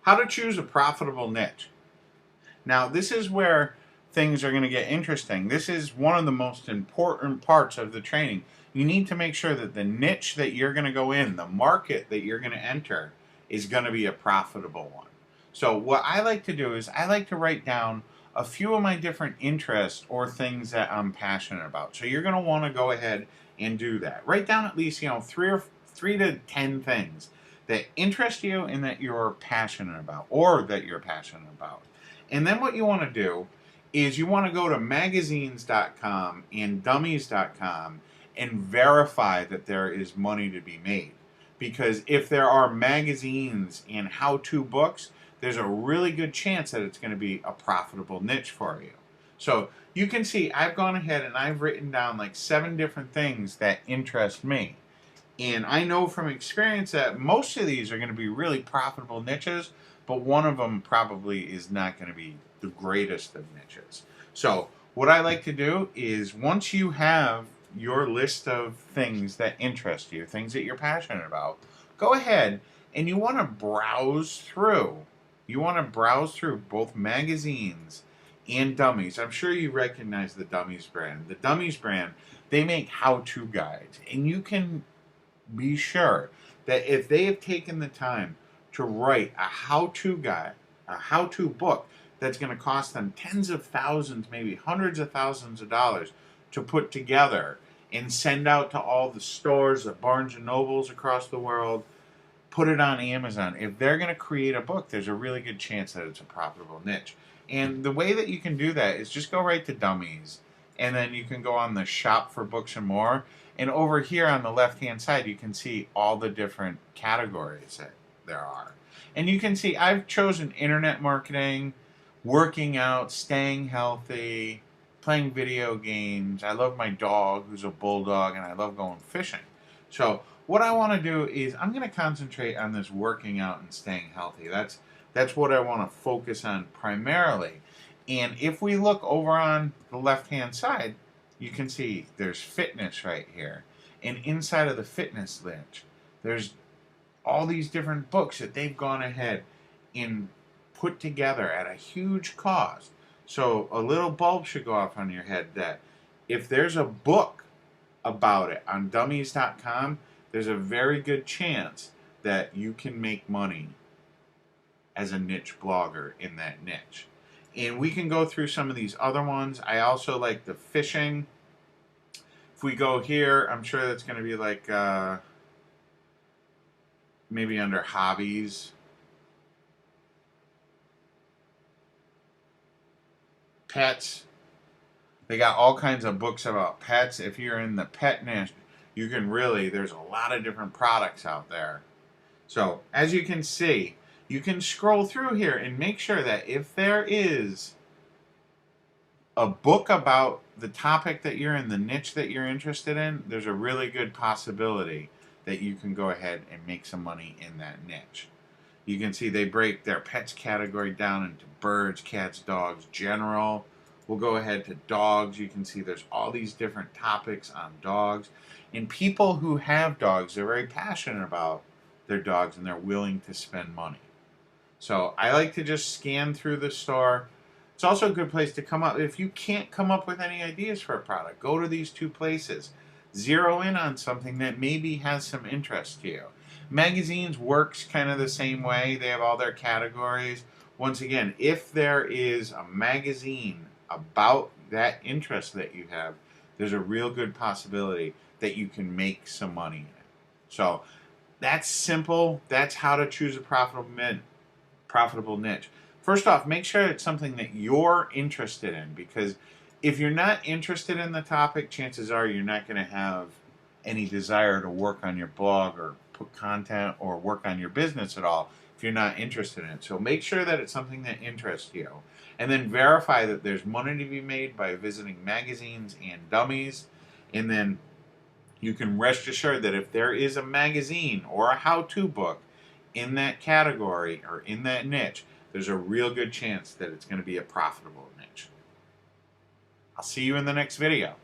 How to choose a profitable niche. Now, this is where things are going to get interesting. This is one of the most important parts of the training. You need to make sure that the niche that you're going to go in, the market that you're going to enter, is going to be a profitable one. So, what I like to do is I like to write down a few of my different interests or things that I'm passionate about. So, you're going to want to go ahead and do that. Write down at least, three to 10 things that interest you and that you're passionate about, or that you're passionate about. And then what you want to do is you want to go to magazines.com and dummies.com and verify that there is money to be made. Because if there are magazines and how-to books, there's a really good chance that it's going to be a profitable niche for you. So you can see I've gone ahead and I've written down like 7 different things that interest me. And I know from experience that most of these are going to be really profitable niches, but one of them probably is not going to be the greatest of niches. So, what I like to do is once you have your list of things that interest you, things that you're passionate about, go ahead and you want to browse through. You want to browse through both magazines and Dummies. I'm sure you recognize the Dummies brand. The Dummies brand, they make how-to guides, and you can be sure that if they have taken the time to write a how-to guide, a how-to book that's going to cost them tens of thousands, maybe hundreds of thousands of dollars to put together and send out to all the stores, the Barnes and Nobles across the world, put it on Amazon. If they're going to create a book, there's a really good chance that it's a profitable niche. And the way that you can do that is just go right to Dummies, and then you can go on the shop for books and more. And over here on the left-hand side, you can see all the different categories that there are. And you can see I've chosen internet marketing, working out, staying healthy, playing video games. I love my dog, who's a bulldog, and I love going fishing. So what I want to do is I'm going to concentrate on this working out and staying healthy. That's what I want to focus on primarily. And if we look over on the left-hand side, you can see there's fitness right here. And inside of the fitness niche, there's all these different books that they've gone ahead and put together at a huge cost. So a little bulb should go off on your head that if there's a book about it on dummies.com, there's a very good chance that you can make money as a niche blogger in that niche. And we can go through some of these other ones. I also like the fishing. If we go here, I'm sure that's going to be like maybe under hobbies. Pets. They got all kinds of books about pets. If you're in the pet niche, you can really, there's a lot of different products out there. So, as you can see, you can scroll through here and make sure that if there is a book about the topic that you're in, the niche that you're interested in, there's a really good possibility that you can go ahead and make some money in that niche. You can see they break their pets category down into birds, cats, dogs, general. We'll go ahead to dogs. You can see there's all these different topics on dogs. And people who have dogs, they're very passionate about their dogs and they're willing to spend money. So I like to just scan through the store. It's also a good place to come up. If you can't come up with any ideas for a product, go to these 2 places. Zero in on something that maybe has some interest to you. Magazines works kind of the same way. They have all their categories. Once again, if there is a magazine about that interest that you have, there's a real good possibility that you can make some money in it. So that's simple. That's how to choose a profitable niche. First off, make sure it's something that you're interested in, because if you're not interested in the topic, chances are you're not going to have any desire to work on your blog or put content or work on your business at all if you're not interested in it. So make sure that it's something that interests you. And then verify that there's money to be made by visiting magazines and Dummies. And then you can rest assured that if there is a magazine or a how-to book in that category or in that niche, there's a real good chance that it's going to be a profitable niche. I'll see you in the next video.